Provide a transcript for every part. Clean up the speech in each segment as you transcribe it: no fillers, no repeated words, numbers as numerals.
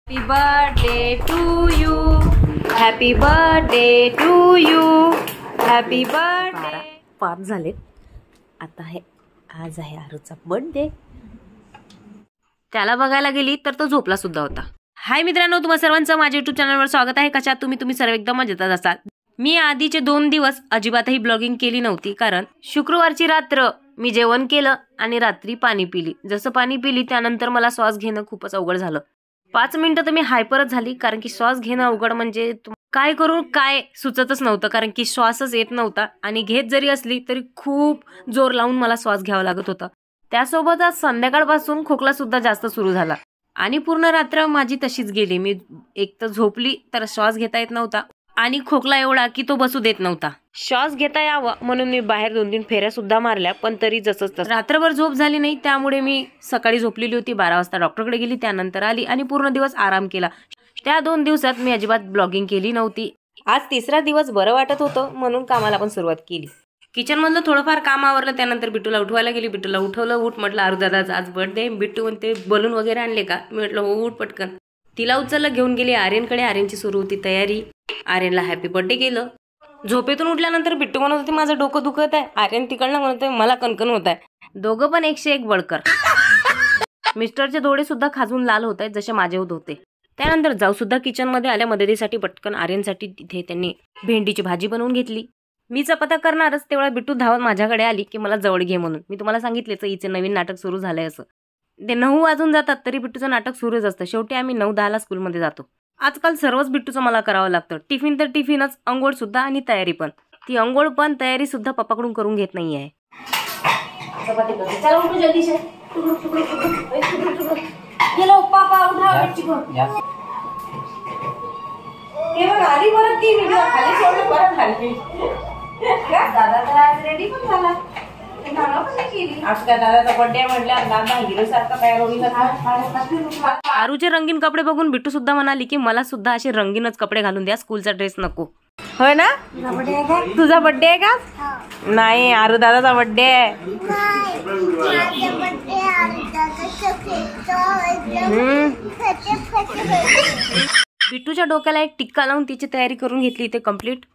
Happy birthday to you. Happy birthday to you. Happy birthday. 5 झालेत. आता आज आहे आरूचा बर्थडे. त्याला बघायला गेली तर तो झोपला सुद्धा होता. हाय मित्रांनो, तुम्हा सर्वांचं माझ्या YouTube चॅनलवर स्वागत आहे. कशा तुम्ही सर्व एकदम मजेतच असाल. मी आधीचे 2 दिवस अजिबातही ब्लॉगिंग केली नव्हती, कारण शुक्रवारची रात्र मी जेवण केलं आणि रात्री पाणी पिली. जसं पाणी पिली त्यानंतर मला श्वास घेणं खूपच अवघड झालं. 5 मिनिटं तर मी हायपरच झाली, कारण की श्वास घेणं अवघड म्हणजे काय करू काय सुचतच नव्हतं, कारण की श्वासच येत नव्हता आणि घेत जरी असली तरी खूप जोर लावून मला श्वास घ्यावा लागत होता. त्यासोबत आज संध्याकाळपासून खोकला सुद्धा जास्त सुरू झाला आणि पूर्ण रात्र माझी तशीच गेली. मी एक तर झोपली तर श्वास घेता येत नव्हता आणि खोकला एवढा की तो बसू देत नव्हता. श्वास घेता यावा म्हणून मी बाहेर 2-3 फेऱ्या सुद्धा मारल्या, पण तरी जसंच तसं रात्रभर झोप झाली नाही. त्यामुळे मी सकाळी झोपलेली होती. 12 वाजता डॉक्टरकडे गेली, त्यानंतर आली आणि पूर्ण दिवस आराम केला. त्या 2 दिवसात मी अजिबात ब्लॉगिंग केली नव्हती. आज 3रा दिवस बरं वाटत होतं म्हणून कामाला पण सुरुवात केली. किचन मधलं थोडंफार काम आवरलं. त्यानंतर बिट्टूला उठवायला गेली. बिट्टूला उठवलं. उठ म्हटलं, आरू दादाचा आज बर्थडे. बिट्टू म्हणते बलून वगैरे आणले का? मी म्हटलं हो, उठ पटकन. तिला उचललं, घेऊन गेली आर्यनकडे. आर्यनची सुरू होती तयारी. आर्यनला हॅपी बर्थडे केलं. झोपेतून उठल्यानंतर बिट्टू म्हणत होती माझं डोकं दुखत आहे. आर्यन तिकडनं म्हणत होते मला कणकण होत आहे. दोघं पण 101 बळकर. मिस्टरचे डोळे सुद्धा खाजून लाल होत आहेत जसे माझे होत होते. त्यानंतर जाऊ सुद्धा किचन मध्ये आल्या. मदतीसाठी पटकन आर्यनसाठी तिथे त्यांनी भेंडीची भाजी बनवून घेतली. मी चपात्या करणारच तेवढा बिट्टू धावत माझ्याकडे आली की मला जवळ घे म्हणून. मी तुम्हाला सांगितलेच हिचे नवीन नाटक सुरू झालंय असं. ते 9 वाजून जातात तरी बिट्टूचं नाटक सुरूच असतं. शेवटी आम्ही 9-10 स्कूलमध्ये जातो. आजकाल सर्वच बिट्टूचं मला करावं लागतं. टिफिन तर टिफिनच, अंघोळ सुद्धा आणि तयारी पण. ती अंघोळ पण तयारी सुद्धा पप्पाकडून करून घेत नाहीये. आरूचे रंगीन कपडे बघून बिट्टू सुद्धा म्हणाली की मला सुद्धा असे रंगीनच कपडे घालून द्या, स्कूलचा ड्रेस नको. होय ना? तुझा बर्थडे आहे का? नाही, आरू दादाचा बर्थडे आहे. बिट्टूच्या डोक्याला एक टिक्का लावून तिची तयारी करून घेतली. ते कम्प्लीट.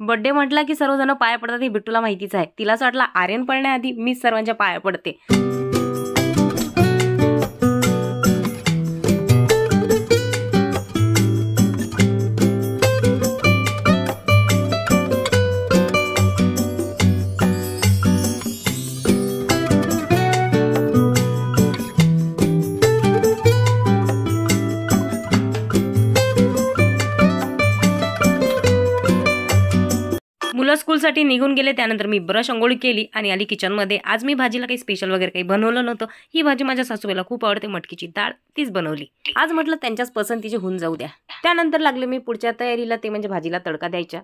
बर्थडे म्हटला की सर्वजण पाया पडतात हे बिट्टूला माहितीच आहे. तिलाच वाटलं आर्यन पडण्याआधी मी सर्वांच्या पाया पडते. मुलं स्कूलसाठी निघून गेले. त्यानंतर मी ब्रश अंघोळी केली आणि आली किचनमध्ये. आज मी भाजीला काही स्पेशल वगैरे काही बनवलं नव्हतं. ही भाजी माझ्या सासूबाईला खूप आवडते, मटकीची डाळ, तीच बनवली. आज म्हटलं त्यांच्याच पसंतीचे होऊन जाऊ द्या. त्यानंतर लागले मी पुढच्या तयारीला, ते म्हणजे भाजीला तडका द्यायचा.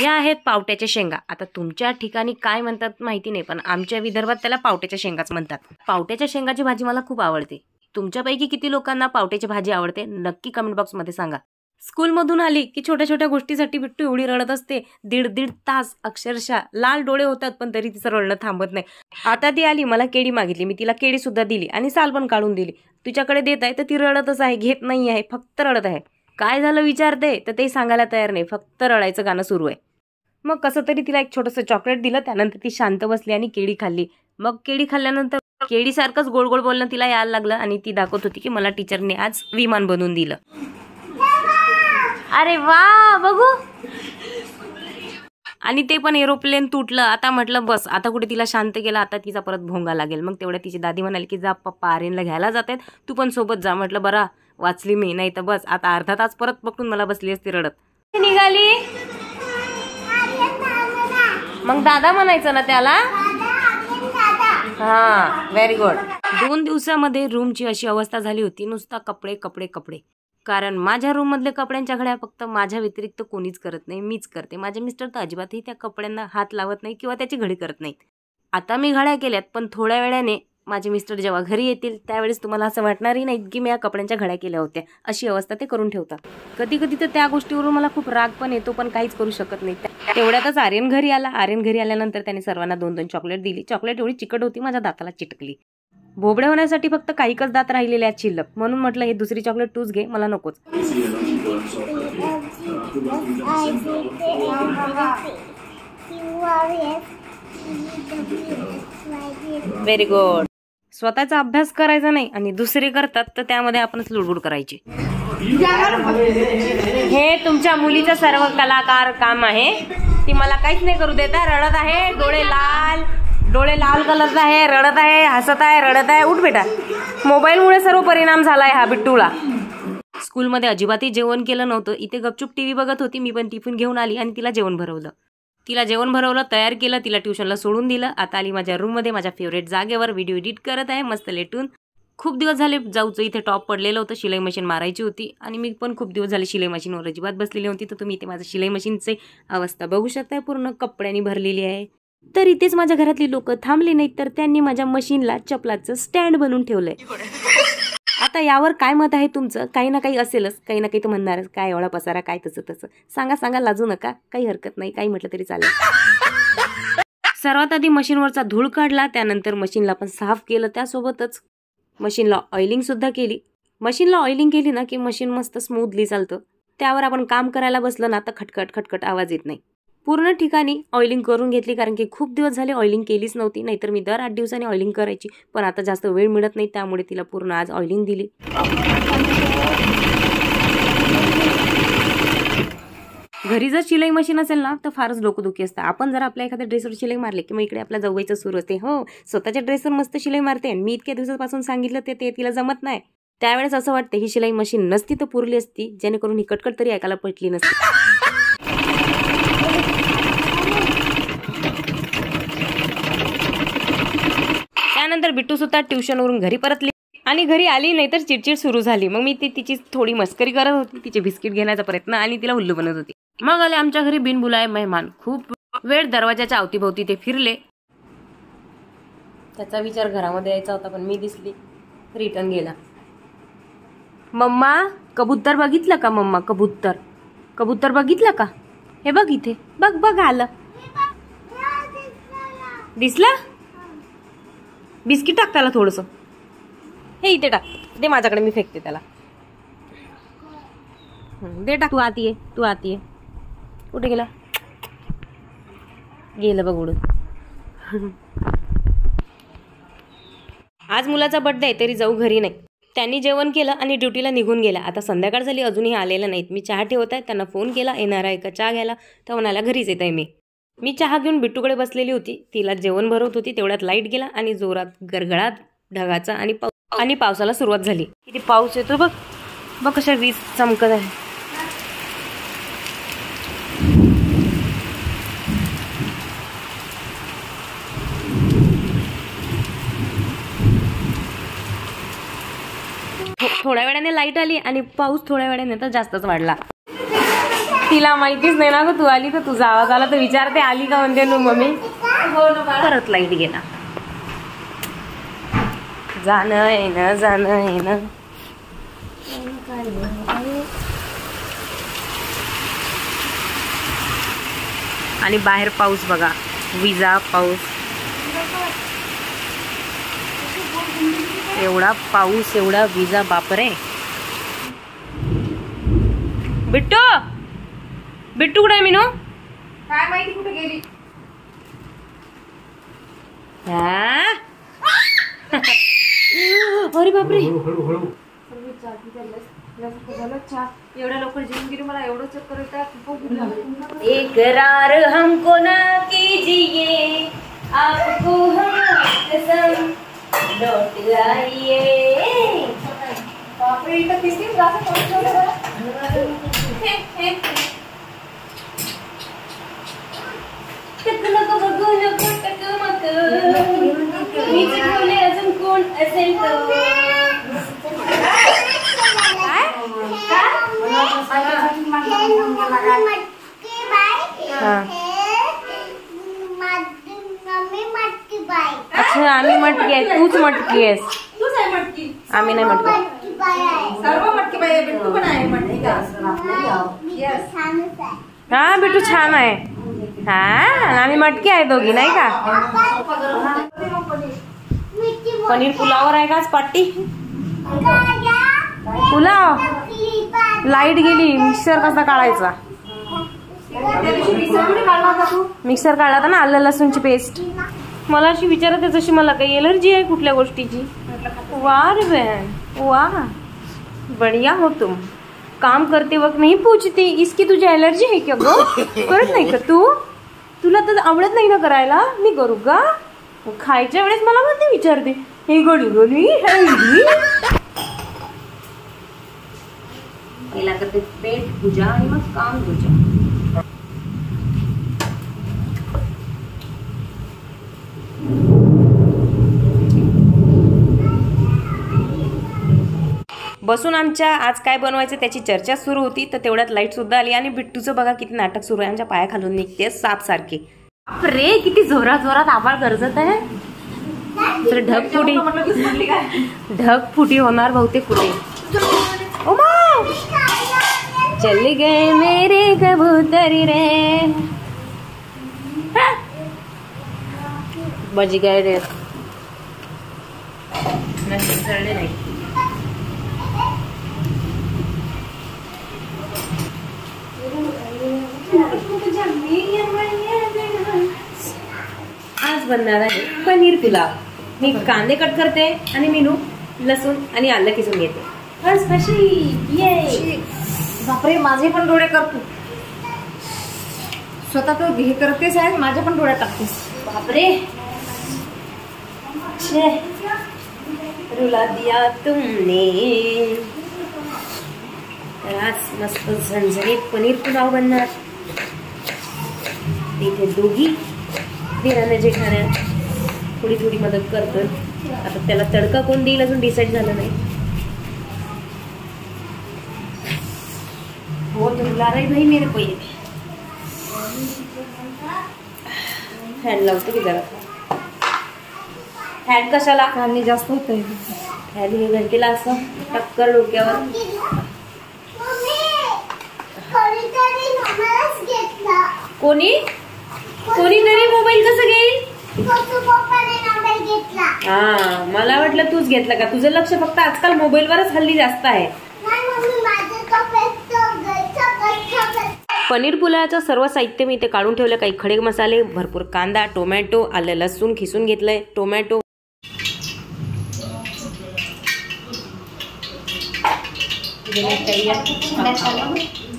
या आहेत पावट्याच्या शेंगा. आता तुमच्या ठिकाणी काय म्हणतात माहिती नाही, पण आमच्या विदर्भात त्याला पावट्याच्या शेंगाच म्हणतात. पावट्याच्या शेंगाची भाजी मला खूप आवडते. तुमच्यापैकी किती लोकांना पावट्याची भाजी आवडते नक्की कमेंट बॉक्स मध्ये सांगा. स्कूलमधून आली की छोट्या छोट्या गोष्टीसाठी बिट्टू एवढी रडत असते. 1.5 तास अक्षरशः लाल डोळे होतात, पण तरी तिचं रडणं थांबत नाही. आता ती आली, मला केळी मागितली. मी तिला केळी सुद्धा दिली आणि साल पण काढून दिली. तुझ्याकडे देत आहे तर ती रडतच आहे, घेत नाही आहे, फक्त रडत आहे. काय झालं विचारते तर ते सांगायला तयार नाही, फक्त रडायचं गाणं सुरू आहे. मग कसं तरी तिला एक छोटंसं चॉकलेट दिलं. त्यानंतर ती शांत बसली आणि केळी खाल्ली. मग केळी खाल्ल्यानंतर केळीसारखंच गोड गोड बोलणं तिला यायला लागलं आणि ती दाखवत होती की मला टीचरने आज विमान बनवून दिलं. अरे वा, बघू. आणि ते पण एरोप्लेन तुटलं. आता म्हटलं बस, आता कुठे तिला शांत केलं, आता तिचा परत भोंगा लागेल. मग तेवढ्या तिची दादी म्हणाली की जा पप्पा आर्यनला घ्यायला जातात, तू पण सोबत जा. म्हटलं बरा वाचली मी, नाही तर बस आता अर्धा तास परत पकडून मला बसली असती रडत. निघाली मग दादा म्हणायचं ना त्याला. हा, व्हेरी गुड. 2 दिवसामध्ये रूमची अशी अवस्था झाली होती, नुसता कपडे कपडे कपडे. कारण माझ्या रूम मधले कपड्यांच्या घड्या फक्त माझ्या व्यतिरिक्त कोणीच करत नाही, मीच करते. माझे मिस्टर तर अजिबातही त्या कपड्यांना हात लावत नाही किंवा त्याची घडी करत नाहीत. आता मी घड्या केल्यात, पण थोड्या वेळाने माझे मिस्टर जेव्हा घरी येतील त्यावेळेस तुम्हाला असं वाटणारही नाही की मी या कपड्यांच्या घड्या केल्या होत्या, अशी अवस्था ते करून ठेवतात. कधी कधी तर त्या गोष्टीवरून मला खूप राग पण येतो, पण काहीच करू शकत नाही. तेवढ्यातच आर्यन घरी आला. आर्यन घरी आल्यानंतर त्याने सर्वांना 2-2 चॉकलेट दिली. चॉकलेट एवढी चिकट होती माझ्या दाताला चिटकली. भोबडे होण्यासाठी फक्त काहीच दात राहिलेले आहेत शिल्लक, म्हणून म्हटलं हे दुसरी चॉकलेट तूच घे, मला नकोच. Very good. स्वतःचा अभ्यास करायचा नाही आणि दुसरे करतात तर त्यामध्ये आपणच लुडबुड करायची. हे तुमच्या मुलीचं सर्व कलाकार काम आहे. ती मला काहीच नाही करू देता. रडत आहे, डोळे लाल कलरचा आहे, रडत आहे, हसत आहे, रडत आहे. उठ बेटा. मोबाईलमुळे सर्व परिणाम झालाय हा बिट्टूला. स्कूलमध्ये अजिबातही जेवण केलं नव्हतं. इथे गपचूप टीव्ही बघत होती. मी पण टिफिन घेऊन आली आणि तिला जेवण भरवलं, तयार केलं, तिला ट्युशनला सोडून दिलं. आता आली माझ्या रूममध्ये, माझ्या फेवरेट जागेवर व्हिडिओ एडिट करत आहे मस्त लेटून. खूप दिवस झाले जाऊचं इथे टॉप पडलेलं होतं, शिलाई मशीन मारायची होती आणि मी पण खूप दिवस झाले शिलाई मशीनवर अजिबात बसलेली होती. तर तुम्ही इथे माझं शिलाई मशीनचे अवस्था बघू शकताय, पूर्ण कपड्यांनी भरलेली आहे. तर इथेच माझ्या घरातली लोक थांबली नाहीत, तर त्यांनी माझ्या मशीनला चपलाचं स्टँड बनवून ठेवलंय. आता यावर काय मत आहे तुमचं? काही ना काही असेलच, काही ना काही तर म्हणणारच. काय एवढा पसारा, काय तसं सांगा, लाजू नका, काही हरकत नाही, काही म्हटलं तरी चालेल. सर्वात आधी मशीनवरचा धूळ काढला, त्यानंतर मशीनला पण साफ केलं. त्यासोबतच मशीनला ऑइलिंग सुद्धा केली. मशीनला ऑइलिंग केली ना की मशीन मस्त स्मूथली चालतं. त्यावर आपण काम करायला बसलं ना तर खटखट आवाज येत नाही. पूर्ण ठिकाणी ऑइलिंग करून घेतली, कारण की खूप दिवस झाले ऑइलिंग केलीच नव्हती. नाहीतर मी दर 8 दिवसांनी ऑइलिंग करायची, पण आता जास्त वेळ मिळत नाही, त्यामुळे तिला पूर्ण आज ऑइलिंग दिली. घरी जर शिलाई मशीन असेल ना तर फारच डोकंदुखी असतं. आपण जर आपल्या एखाद्या ड्रेसवर शिलाई मारली की मग इकडे आपल्या जावयाचं सुरू असते, हो स्वतःच्या ड्रेसवर मस्त शिलाई मारते, मी इतक्या दिवसापासून सांगितलं ते तिला जमत नाही. त्यावेळेस असं वाटतं ही शिलाई मशीन नसती तर पुरली असती, जेणेकरून ही कटकट तरी ऐकायला पटली नसती. त्यानंतर बिट्टू सुद्धा ट्युशनवरून घरी परतली आणि घरी आली नाही तर चिडचिड सुरू झाली. मग मी तिची थोडी मस्करी करत होती, तिचे बिस्किट घेण्याचा प्रयत्न आणि तिला उल्लू बनवत होती. मग आले आमच्या घरी बिनबुलाए मेहमान. खूप वेळ दरवाजाच्या अवतीभोवती ते फिरले. त्याचा विचार घरामध्ये यायचा होता, पण मी दिसली, रिटर्न गेला. मम्मा कबूतर बघितलं का? मम्मा कबूतर बघितलं का? हे बघ इथे, बघ आलं. दिसला? बिस्किट टाक त्याला थोडस. हे इथे टाक, दे माझ्याकडे, मी फेकते त्याला. दे टाक. तू आती ये. कुठे गेला? गेलं बघ उडून. आज मुलाचा बर्थडे आहे तरी जाऊ घरी नाही. त्यांनी जेवण केलं आणि ड्युटीला निघून गेला. आता संध्याकाळ झाली, अजूनही आलेला नाहीत. मी चहा ठेवत आहे, त्यांना फोन केला येणार आहे का चहा घ्यायला, तर म्हणाला घरीच येत आहे मी चहा घेऊन बिट्टूकडे बसलेली होती, तिला जेवण भरवत होती. तेवढ्यात लाईट गेला आणि जोरात गरगडात ढगाचा आणि पावसाला सुरुवात झाली. किती पाऊस येतो बघ कशा वीज चमकत आहे. थोड्या वेळाने लाईट आली आणि पाऊस थोड्या वेळाने तर जास्तच वाढला. तिला माहितीच नाही ना ग, तू आली तर तुझा आवाज आला तर विचारते आली का म्हणते नु मम्मी. परत लाईट गेला. जाणं येणं. आणि बाहेर पाऊस बघा, विजा पाऊस, एवढा पाऊस एवढा विजा, बापरे. बिट्टू कुठे आहे? मीनू काय माहिती कुठे गेली. अरे बापरे, एवढ्या लवकर जेवून गेली, मला एवढं चक्कर येतात. इकरार हमको ना कीजिए, आपको हम कसम लौट आइए. बापरे, इथं किती जास्त पाऊस झाला. नको बघू नको टकमक, मी चिकवले अजून कोण असेल तर. अच्छा आम्ही मटकी आहे, तूच मटकी आहेस. तूच आहे मटकी. आम्ही नाही मटकी. सर्व मटकी बाई आहे. बिट्टू पण आहे मटकी का? Yes. हा बिट्टू छान आहे. हा आम्ही मटकी आहे दोघी नाही का. पनीर पुलावर आहे का आज पार्टी. पुलाव. लाईट गेली. मिक्सर कसा काढायचा. मिक्सर काढला होता ना आलं लसूणची पेस्ट. मला अशी विचारत आहे जशी मला काही एलर्जी आहे कुठल्या गोष्टीची. वा रे बहन वाह बढ़िया हो तुम. काम करते वक्त नहीं पूछती इसकी तुझी एलर्जी आहे क्या ग. करत नाही का तू. तुला तर आवडत नाही ना करायला. मी करू का. खायच्या वेळेस मला मध्ये विचारते हे गडी गडी पहिला करते पेट पूजा आणि मग काम पूजा. बसून आमच्या आज काय बनवायचं त्याची चर्चा सुरू होती. तर तेवढ्यात लाईट सुद्धा आली आणि बिट्टूचं बघा किती नाटक सुरू आहे. आमच्या पाया खालून निघते साप सारखे. रे किती जोरात जोरात आभाळ गरजत आहे. तर ढगफुटी होणार बहुतेक कुठे. चले गए मेरे कबूतर रे. बज गए रे. चढले नाही. आज बनणार आहे पनीर पुलाव. मी कांदे कट करते आणि मीनू लसूण आणि आलं किसून घेते. बस कशी ये. बापरे माझे पण डोळे करतो. स्वतः तो हे करतेस आहे माझे पण डोळे टाकतेस. बापरे रुला दिया तुमने. आज मस्त झणझणीत पनीर पुलाव बनणार. तिथे दोघी दिराने जेठाण्या थोडी थोडी मदत करतोय. आता त्याला तडका कोण देईल अजून डिसाईड झालं नाही. हो रुला रे भाई मेरे पहिले. फॅन लावतो की जरा. फॅन कशाला. पाणी जास्त होतंय. फॅन हे घंटीला असं टक्कर डोक्यावर. कोणीतरी मोबाईल कसं घेईल. हा मला वाटलं तूच घेतला का. तुझं लक्ष फक्त आजकाल मोबाईलवरच हल्ली जास्त आहे. पनीर पुलावाचं सर्व साहित्य मी इथे काढून ठेवलं. काही खडे मसाले, भरपूर कांदा, टोमॅटो, आलं लसूण खिसून घेतलंय. टोमॅटो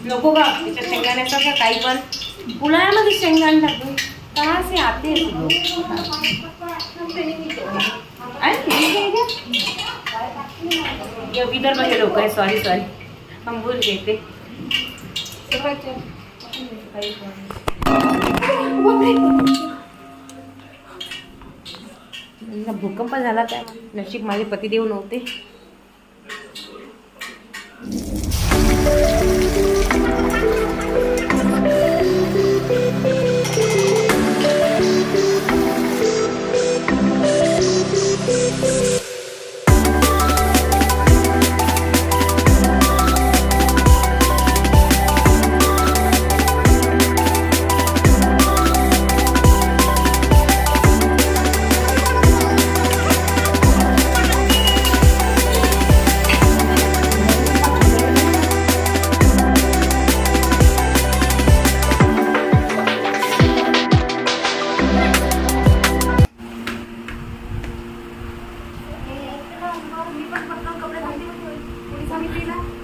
नको का त्याच्यात शेंगदाण्याचा का काही पण. पुलावामध्ये शेंगदाणे टाकतो कहाँ से आते हैं लोग. ये विदर्भ के लोग है. सॉरी हम भूल गए थे. भूकंप झाला काय. नशीब माझे पतिदेव नव्हते.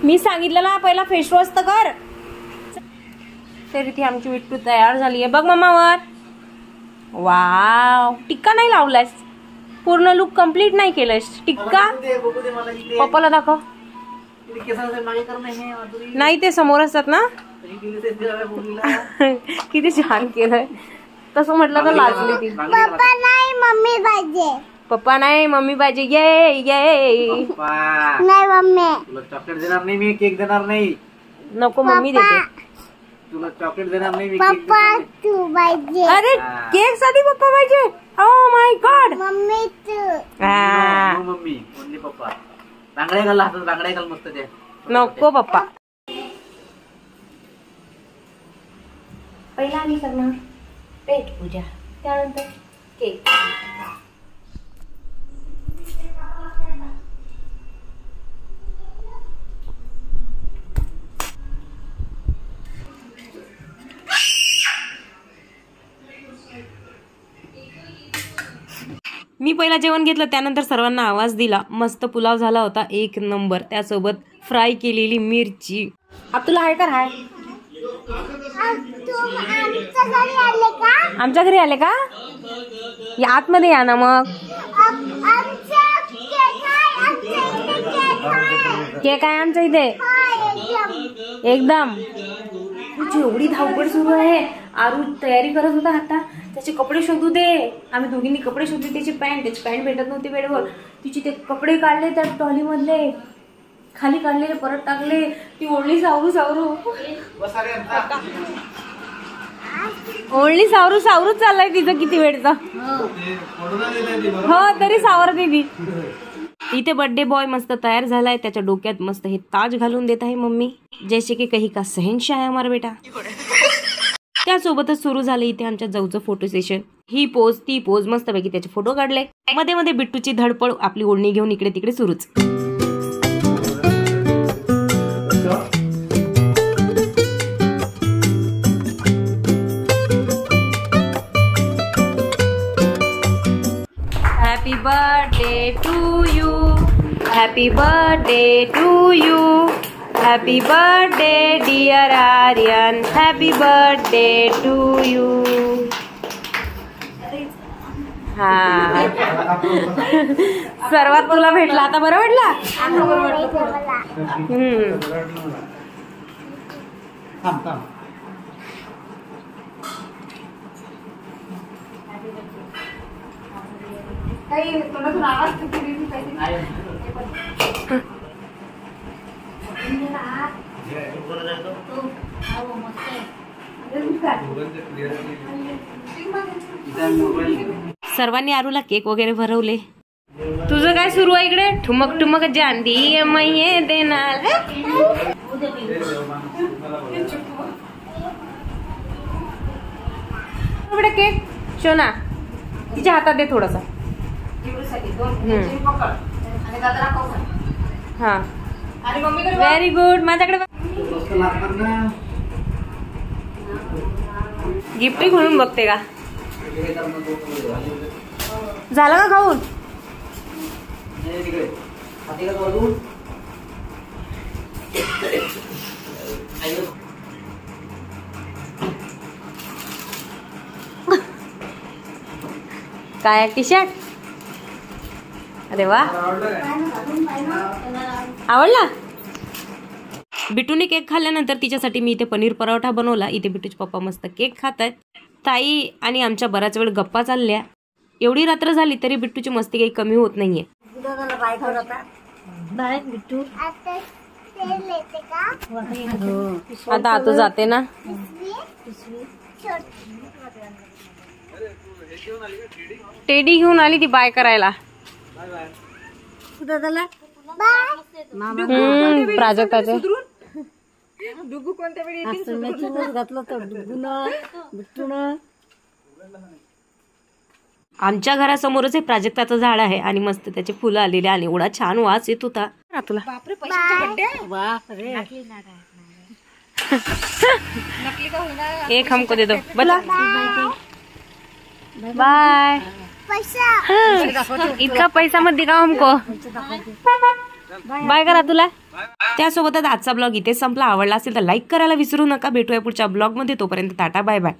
मी सांगितलं ना पहिला फेस वॉश तर कर. तर इथे आमची बिट्टू तयार झाली आहे बघ मम्मावर. वाव टिक्का नाही लावलायस. पूर्ण लुक कंप्लीट नाही केलंस. टिक्का पप्पाला दाखव. नाही ते समोर असतात ना. किती छान केलंय. तसं म्हटलं तर लाजली ती. पप्पा नाही मम्मी पाहिजे. पप्पा नाही मम्मी पाहिजे. ये ये नाही मम्मी. तुला चॉकलेट देणार नाही मी. केक देणार नाही. नको मम्मी देते. तुला चॉकलेट देणार नाही मी. पप्पा तू पाहिजे. अरे केक साठी पप्पा पाहिजे. Oh my god. मम्मी तू. मम्मी ओनली पप्पा. बांगड्या घाल हातात, बांगड्या घाल मस्त त्या. नको पप्पा. पहिला आम्ही करणार पेट पूजा, त्यानंतर केक. मी पहिला जेवण घेतलं, त्यानंतर सर्वांना आवाज दिला. मस्त पुलाव झाला होता, एक नंबर. त्यासोबत फ्राय केलेली मिरची. अब तुला हाय कर हाय. आमच्या घरी आले का? या आतमध्ये या ना मग. केक आहे आमच्या इथे एकदम. तुझी एवढी धावपळ सुरू आहे. आरू तयारी करत होता, आता त्याचे कपडे शोधू दे. आम्ही दोघींनी कपडे शोधले. त्याची पॅन्ट भेटत नव्हती बेडवर. तिची ते कपडे काढले त्या ट्रॉली मधले, खाली काढलेले परत टाकले. ती ओढली सावरू सावरू, ओढली सावरू सावरूच चाललाय तिचं किती वेळचा. हो तरी सावरते ती. इथे बर्थडे बॉय मस्त तयार झालाय. त्याच्या डोक्यात मस्त हे ताज घालून देत आहे मम्मी, जैसे की कही का शहनशाह आहे हमारा बेटा. त्यासोबतच सुरू झालं इथे आमच्या जाऊचं फोटो सेशन. ही पोज ती पोज मस्तपैकी त्याचे फोटो काढले. मध्ये मध्ये बिट्टूची धडपड, आपली ओढणी घेऊन इकडे तिकडे सुरूच. Happy birthday to you, happy birthday to you, happy birthday dear Aryan, happy birthday to you. हा सर्वात तुला भेटला आता, बरं वाटला. काही तोंडातून आवाज सर्वांनी आरूला केक वगैरे भरवले. तुझं काय सुरू आहे इकडे? ठुमक ठुमक जांदी मैये देणार. केक शोना तिच्या हातात दे थोडासा. हा व्हेरी गुड. माझ्याकडे गिफ्ट म्हणून बघते का? झालं का खाऊन? काय टी शर्ट? अरे वा, आवडला. बिटूने केक खाल्ल्यानंतर तिच्यासाठी मी इथे पनीर पराठा बनवला. इथे बिटूचे पप्पा मस्त केक खात आहेत. ताई आणि आमच्या बराच वेळ गप्पा चालल्या. एवढी रात्र झाली तरी बिट्टूची मस्ती काही कमी होत नाहीये. आता आतो जाते ना. टेडी घेऊन आली ती बाय करायला. प्राजक्ताचे डुगू कोणत्या वेळी आमच्या घरासमोरच हे प्राजक्ताचं झाड आहे आणि मस्त त्याचे फुलं आलेले आणि एवढा छान वास येत होता. तुला बापरे पैशांचा बड्डे. बापरे नकली का होईना. एक हमको दे दो. बोला बाय. इतका पैसा मत दिखाओ हमको. बाय करा तुला. त्यासोबतच आजचा ब्लॉग इथे संपला. आवडला असेल तर लाईक करायला विसरू नका. भेटूया पुढच्या ब्लॉग मध्ये. तोपर्यंत टाटा बाय बाय.